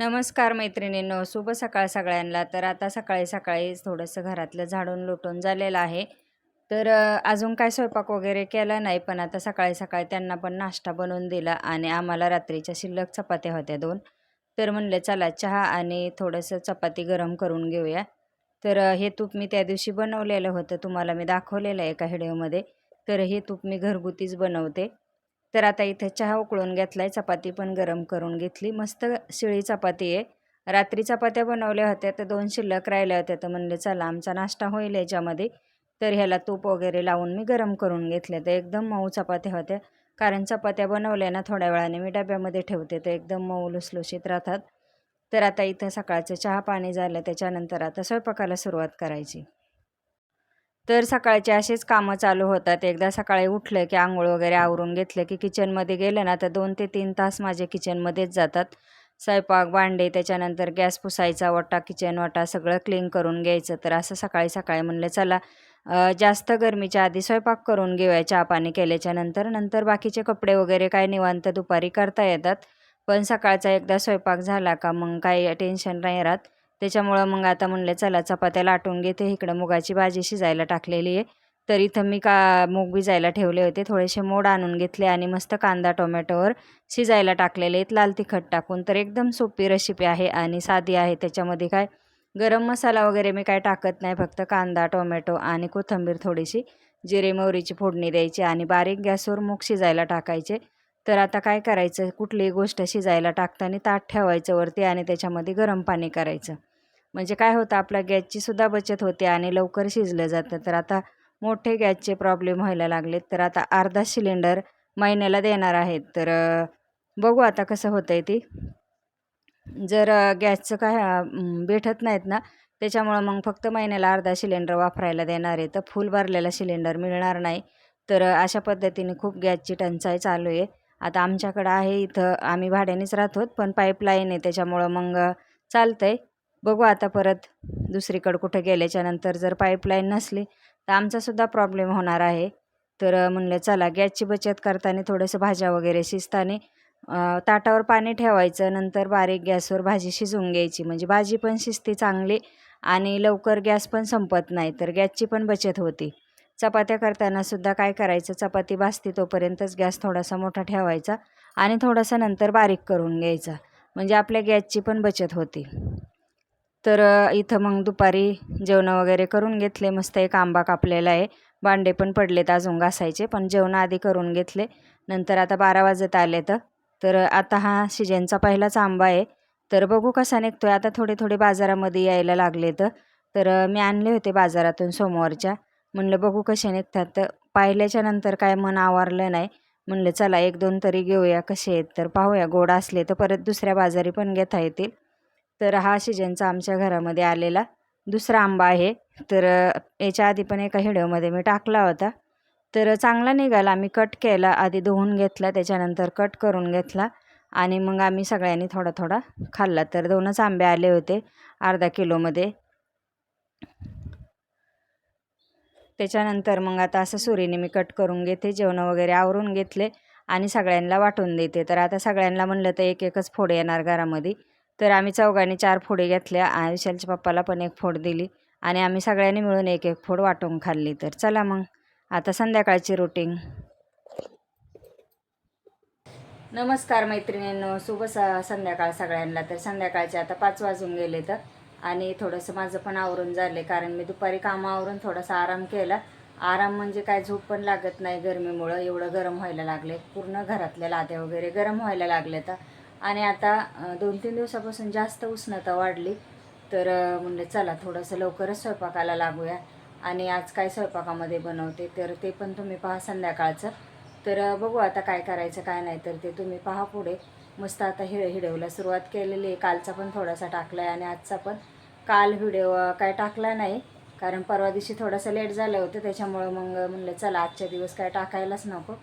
नमस्कार मैत्रिणींनो, शुभ सकाळ सगळ्यांना. तर आता सकाळी थोडंसं घरातलं झाडून लोटून झालेलं आहे. तर अजून काय स्वयंपाक वगैरे केला नाही, पण आता सकाळी त्यांना पण नाश्ता बनवून दिला आणि आम्हाला रात्रीच्या शिल्लक चपात्या होत्या 2. तर म्हणले चला चहा आणि थोडंसं चपाती गरम करून घेऊया. तर हे तूप मी त्या दिवशी बनवलेलं होतं, तुम्हाला मी दाखवलेलं आहे एका व्हिडिओमध्ये. तर हे तूप मी घरगुतीच बनवते. तर आता इथे चहा उकळून घेतलाय, चपाती पण गरम करून घेतली. मस्त शिळी चपाती आहे. रात्री चपात्या बनवल्या होत्या, तर 2 शिल्लक राहिल्या होत्या. तर म्हणले चला आमचा नाश्ता होईल याच्यामध्ये. तर ह्याला तूप वगैरे लावून मी गरम करून घेतल्या. तर एकदम मऊ चपात्या होत्या. कारण चपात्या बनवल्या ना थोड्या वेळाने मी डब्यामध्ये ठेवते, तर एकदम मऊ लुसलुशीत राहतात. तर आता इथं सकाळचं चहा-पाणी झालं, त्याच्यानंतर आता स्वयंपाकाला सुरुवात करायची. तर सकाळचे असेच कामं चालू होतात. एकदा सकाळी उठलं की अंघोळ वगैरे आवरून घेतलं की किचनमध्ये गेलं ना, तर 2 ते 3 तास माझे किचनमध्येच जातात. स्वयंपाक, भांडे, त्याच्यानंतर गॅस पुसायचा, वटा, किचन वटा सगळं क्लीन करून घ्यायचं. तर असं सकाळी म्हणलं चला जास्त गरमीच्या आधी स्वयंपाक करून घेऊया चहा-पाणी केल्याच्यानंतर. नंतर बाकीचे कपडे वगैरे काय निवांत दुपारी करता येतात. पण सकाळचा एकदा स्वयंपाक झाला का मग काही टेन्शन नाही राहत. त्याच्यामुळं मग आता म्हणले चला चपात्या लाटून घेते. इकडं मुगाची भाजी शिजायला टाकलेली आहे. तर इथं मी मूग भिजायला ठेवले होते. थोडेसे मोड आणून घेतले आणि मस्त कांदा टोमॅटोवर शिजायला टाकलेले आहेत लाल तिखट टाकून. तर एकदम सोपी रेसिपी आहे आणि साधी आहे. त्याच्यामध्ये काय गरम मसाला वगैरे मी काय टाकत नाही. फक्त कांदा, टोमॅटो आणि कोथिंबीर थोडीशी, जिरे मोहरीची फोडणी द्यायची आणि बारीक गॅसवर मूग शिजायला टाकायचे. तर आता काय करायचं, कुठलीही गोष्ट शिजायला टाकताना ताट ठेवायचं वरती आणि त्याच्यामध्ये गरम पाणी करायचं. म्हणजे काय होतं आपल्या गॅसची सुद्धा बचत होते आणि लवकर शिजलं जातं. तर आता मोठे गॅसचे प्रॉब्लेम व्हायला लागलेत. तर आता अर्धा सिलेंडर महिन्याला देणार आहेत. तर बघू आता कसं होतंय ते. जर गॅसचं काय भेटत नाहीत ना, त्याच्यामुळं मग फक्त महिन्याला अर्धा सिलेंडर वापरायला देणार आहे. तर फुल भरलेला सिलेंडर मिळणार नाही. तर अशा पद्धतीने खूप गॅसची टंचाई चालू आहे. आता आमच्याकडं आहे इथं, आम्ही भाड्यानेच राहतो, पण पाईपलाईन आहे त्याच्यामुळं मग चालतंय. बघू आता परत दुसरीकडं कुठं गेल्याच्यानंतर जर पाईपलाईन नसली, तर आमचासुद्धा प्रॉब्लेम होणार आहे. तर म्हणलं चला गॅसची बचत करताना थोडंसं भाज्या वगैरे शिजताना ताटावर पाणी ठेवायचं. नंतर बारीक गॅसवर भाजी शिजवून घ्यायची. म्हणजे भाजी पण शिजते चांगली आणि लवकर गॅस पण संपत नाही. तर गॅसची पण बचत होती. चपात्या करताना सुद्धा काय करायचं, चपाती भाजते तोपर्यंतच गॅस थोडासा मोठा ठेवायचा आणि थोडासा नंतर बारीक करून घ्यायचा. म्हणजे आपल्या गॅसची पण बचत होती. तर इथं मग दुपारी जेवणं वगैरे करून घेतले. मस्त एक आंबा कापलेला आहे. भांडे पण पडलेत अजून घासायचे, पण जेवणं आधी करून घेतले. नंतर आता 12 वाजत आलेत. तर आता हा सीजनचा पहिलाच आंबा आहे. तर बघू कसा निघतोय. आता थोडे बाजारामध्ये यायला लागलेत. तर मी आणले होते बाजारातून सोमवारच्या. म्हणलं बघू कसे निघतात. तर पाहिल्याच्या नंतर काय मन आवारलं नाही. म्हणलं चला 1-2 तरी घेऊया कसे आहेत. तर पाहूया गोड असले तर परत दुसऱ्या बाजारी पण घेता येतील. तर हा सीजनचा आमच्या घरामध्ये आलेला दुसरा आंबा आहे. तर याच्या आधी पण एका व्हिडिओमध्ये मी टाकला होता. तर चांगला निघाला. आम्ही कट केला. आधी धुवून घेतला, त्याच्यानंतर कट करून घेतला आणि मग आम्ही सगळ्यांनी थोडा खाल्ला. तर 2च आंबे आले होते अर्धा किलोमध्ये. त्याच्यानंतर मग आता असं सुरीने मी कट करून घेते. जेवणं वगैरे आवरून घेतले आणि सगळ्यांना वाटून देते. तर आता सगळ्यांना म्हणलं तर एकच फोड येणार घरामध्ये. तर आम्ही चौघांनी 4 फोडी घेतल्या. विशालच्या पप्पाला पण 1 फोड दिली आणि आम्ही सगळ्यांनी मिळून 1 फोड वाटून खाल्ली. तर चला मग आता संध्याकाळची रुटीन. नमस्कार मैत्रिणींनो, शुभ संध्याकाळ सगळ्यांना. तर संध्याकाळचे आता 5 वाजून गेले तर आणि थोडंसं माझं पण आवरून झाले, कारण मी दुपारी कामं आवरून थोडासा आराम केला. आराम म्हणजे काय, झोप पण लागत नाही गरमीमुळं. एवढं गरम व्हायला लागले, पूर्ण घरातल्या लाद्या वगैरे गरम व्हायला लागल्या तर. आणि आता 2-3 दिवसापासून जास्त उष्णता वाढली. तर म्हणलं चला थोडंसं लवकरच स्वयंपाकाला लागूया. आणि आज काय स्वयंपाकामध्ये बनवते तर ते पण तुम्ही पहा संध्याकाळचं. तर बघू आता काय करायचं काय नाही, तर ते तुम्ही पहा पुढे. मस्त आता व्हिडिओला सुरुवात केलेली आहे. कालचा पण थोडासा टाकला आहे आणि आजचा पण. काल व्हिडिओ काय टाकला नाही, कारण परवा दिवशी थोडंसं लेट झालं होतं, त्याच्यामुळं मग म्हणलं चला आजच्या दिवस काय टाकायलाच नको.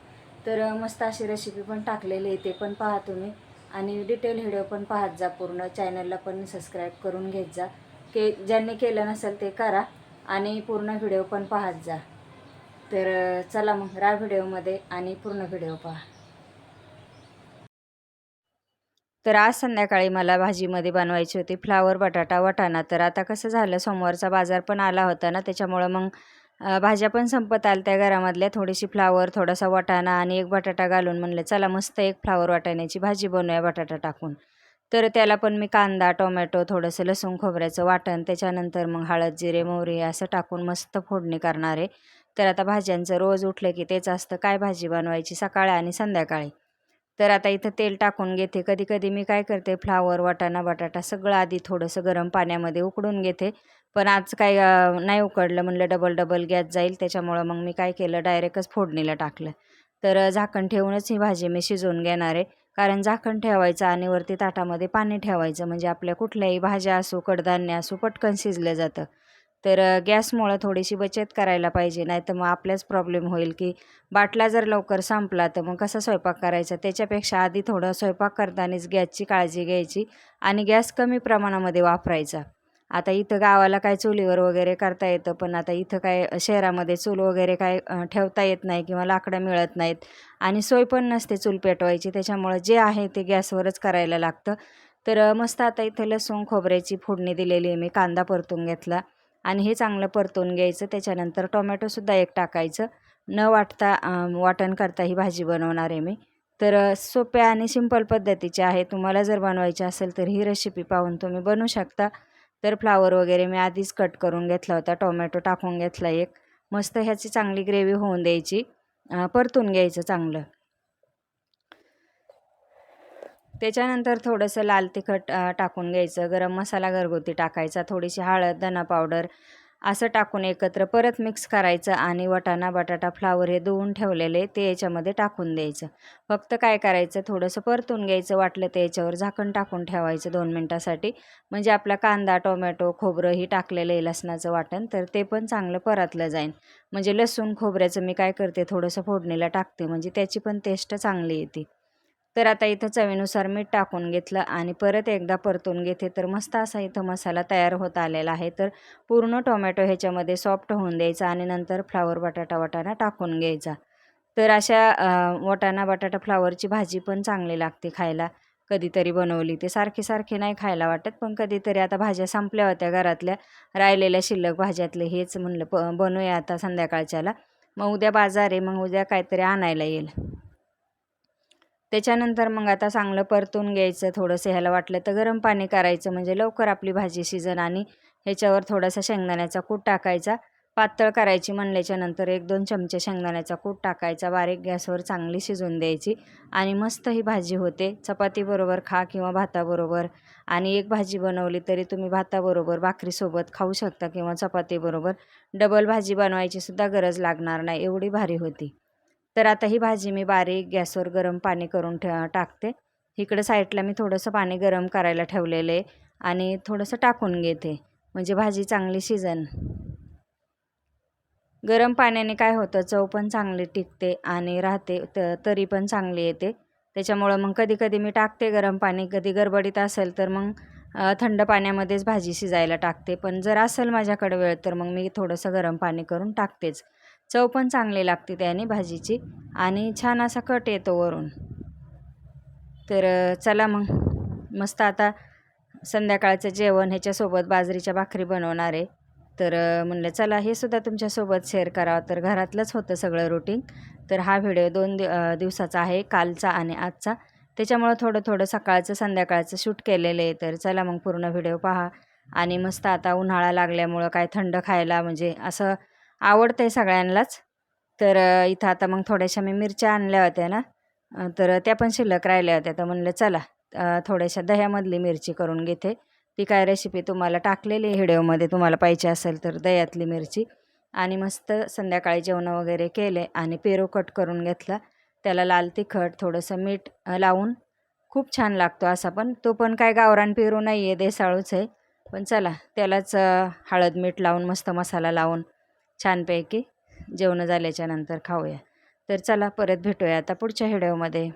तर मस्त अशी रेसिपी पण टाकलेली आहे, ते पण पहा तुम्ही. आणि डिटेल व्हिडिओ पण पाहत जा पूर्ण. चॅनलला पण सबस्क्राईब करून घेत जा. ज्यांनी केलं नसेल ते करा आणि पूर्ण व्हिडिओ पण पाहत जा. तर चला मग व्हिडिओमध्ये आणि पूर्ण व्हिडिओ पहा. तर आज संध्याकाळी मला भाजीमध्ये बनवायची होती फ्लावर, बटाटा, वाटाणा. तर आता कसं झालं, सोमवारचा बाजार पण आला होता ना, त्याच्यामुळं मग भाज्या पण संपत आल्या घरामधल्या. थोडीशी फ्लावर, थोडासा वाटाणा आणि एक बटाटा घालून म्हणलं चला मस्त एक फ्लावर वाटाण्याची भाजी बनवूया बटाटा टाकून. तर त्याला पण मी कांदा, टोमॅटो, थोडंसं लसूण खोबऱ्याचं वाटण, त्याच्यानंतर मग हळद, जिरे, मोहरी असं टाकून मस्त फोडणी करणार आहे. तर आता भाज्यांचं रोज उठलं की तेच असतं, काय भाजी बनवायची सकाळी आणि संध्याकाळी. तर आता इथं तेल टाकून घेते. कधी-कधी मी काय करते, फ्लावर, वाटाणा, बटाटा सगळं आधी थोडंसं गरम पाण्यामध्ये उकडून घेते. पण आज काय नाही उकडलं, म्हणलं डबल गॅस जाईल. त्याच्यामुळं मग मी काय केलं, डायरेक्टच फोडणीला टाकलं. तर झाकण ठेवूनच ही भाजी मी शिजवून घेणार आहे. कारण झाकण ठेवायचं आणि वरती ताटामध्ये पाणी ठेवायचं, म्हणजे आपल्या कुठल्याही भाज्या असो, कडधान्य असो, पटकन शिजलं जातं. तर गॅसमुळं थोडीशी बचत करायला पाहिजे, नाहीतर मग आपल्याच प्रॉब्लेम होईल, की बाटला जर लवकर संपला तर मग कसा स्वयंपाक करायचा. त्याच्यापेक्षा आधी थोडं स्वयंपाक करतानाच गॅसची काळजी घ्यायची आणि गॅस कमी प्रमाणामध्ये वापरायचा. आता इथं गावाला काय चुलीवर वगैरे करता येतं, पण आता इथं काय शहरामध्ये चूल वगैरे काय ठेवता येत नाही किंवा लाकडं मिळत नाहीत आणि सोय पण नसते चूल पेटवायची. त्याच्यामुळं जे आहे ते गॅसवरच करायला लागतं. तर मस्त आता इथं लसूण खोबऱ्याची फोडणी दिलेली आहे मी. कांदा परतून घेतला आणि हे चांगलं परतून घ्यायचं. त्याच्यानंतर टोमॅटोसुद्धा एक टाकायचं. न वाटता वाटण करता ही भाजी बनवणार आहे मी. तर सोप्या आणि सिंपल पद्धतीची आहे. तुम्हाला जर बनवायची असेल तर ही रेसिपी पाहून तुम्ही बनवू शकता. तर फ्लावर वगैरे मी आधीच कट करून घेतला होता. टोमॅटो टाकून घेतला एक. मस्त ह्याची चांगली ग्रेव्ही होऊन द्यायची. परतून घ्यायचं चांगलं. त्याच्यानंतर थोडंसं लाल तिखट टाकून घ्यायचं. गरम मसाला घरगुती टाकायचा. थोडीशी हळद, धना पावडर असं टाकून एकत्र परत मिक्स करायचं आणि वाटाणा, बटाटा, फ्लावर हे धुवून ठेवलेले ते याच्यामध्ये टाकून द्यायचं. फक्त काय करायचं, थोडंसं परतून घ्यायचं. वाटलं तर याच्यावर झाकण टाकून ठेवायचं 2 मिनिटासाठी. म्हणजे आपला कांदा, टोमॅटो, खोबरं ही टाकलेलं आहे लसणाचं वाटण, तर ते पण चांगलं परतलं जाईल. म्हणजे लसूण खोबऱ्याचं मी काय करते, थोडंसं फोडणीला टाकते, म्हणजे त्याची पण टेस्ट चांगली येते. तर आता इथं चवीनुसार मीठ टाकून घेतलं आणि परत एकदा परतून घेते. तर मस्त असा इथं मसाला तयार होत आलेला आहे. तर पूर्ण टोमॅटो ह्याच्यामध्ये सॉफ्ट होऊन द्यायचा आणि नंतर फ्लावर, बटाटा, वाटाणा टाकून घ्यायचा. तर अशा वाटाणा, बटाटा, फ्लावरची भाजी पण चांगली लागते खायला. कधीतरी बनवली ते सारखी नाही खायला वाटत, पण कधीतरी आता भाज्या संपल्या होत्या घरातल्या, राहिलेल्या शिल्लक भाज्यातले हेच म्हणलं बनवूया आता संध्याकाळच्याला. मग उद्या बाजार आहे, मग उद्या काहीतरी आणायला येईल. त्याच्यानंतर मग आता चांगलं परतून घ्यायचं. थोडंसं ह्याला वाटलं तर गरम पाणी करायचं, म्हणजे लवकर आपली भाजी शिजेल आणि ह्याच्यावर थोडासा शेंगदाण्याचा कूट टाकायचा. पातळ करायची म्हणल्याच्यानंतर 1-2 चमचे शेंगदाण्याचा कूट टाकायचा. बारीक गॅसवर चांगली शिजवून द्यायची आणि मस्त ही भाजी होते. चपातीबरोबर खा किंवा भाताबरोबर. आणि एक भाजी बनवली तरी तुम्ही भाताबरोबर, भाकरीसोबत खाऊ शकता किंवा चपातीबरोबर. डबल भाजी बनवायची सुद्धा गरज लागणार नाही, एवढी भारी होती. तर आता ही भाजी मी बारीक गॅसवर गरम पाणी करून टाकते. इकडं साईडला मी थोडंसं पाणी गरम करायला ठेवलेलं आहे आणि थोडंसं टाकून घेते, म्हणजे भाजी चांगली शिजेल. गरम पाण्याने काय होतं, चव पण चांगली टिकते आणि राहते, तरी पण चांगली येते. त्याच्यामुळं मग कधी-कधी मी टाकते गरम पाणी. कधी गडबडीत असेल तर मग थंड पाण्यामध्येच भाजी शिजायला टाकते. पण जर असेल माझ्याकडे वेळ तर मग मी थोडंसं गरम पाणी करून टाकतेच. चव पण चांगली लागते त्याने भाजीची आणि छान असा कट येतो वरून. तर चला मग मस्त आता संध्याकाळचं जेवण ह्याच्यासोबत बाजरीच्या भाकरी बनवणार आहे. तर म्हणलं चला हे सुद्धा तुमच्यासोबत शेअर करावं. तर घरातलंच होतं सगळं रुटीन. तर हा व्हिडिओ 2 दिवसाचा आहे, कालचा आणि आजचा. त्याच्यामुळं थोडं सकाळचं संध्याकाळचं शूट केलेलं आहे. तर चला मग पूर्ण व्हिडिओ पहा. आणि मस्त आता उन्हाळा लागल्यामुळं काय थंड खायला म्हणजे असं आवडतंय सगळ्यांनाच. तर इथं आता मग थोड्याशा मी मिरच्या आणल्या होत्या ना, तर त्या पण शिल्लक राहिल्या होत्या. तर म्हणलं चला थोड्याशा दह्यामधली मिरची करून घेते. ती काय रेसिपी तुम्हाला टाकलेली व्हिडिओमध्ये, तुम्हाला पाहिजे असेल तर दह्यातली मिरची. आणि मस्त संध्याकाळी जेवण वगैरे केले आणि पेरू कट करून घेतला. त्याला लाल तिखट, थोडंसं मीठ लावून खूप छान लागतो असा पण. तो पण काय गावरान पेरू नाही आहे, देसाळूच आहे. पण चला त्यालाच हळद, मीठ लावून मस्त मसाला लावून छानपैकी जेवणं झाल्याच्या नंतर खाऊया. तर चला परत भेटूया आता पुढच्या व्हिडिओमध्ये.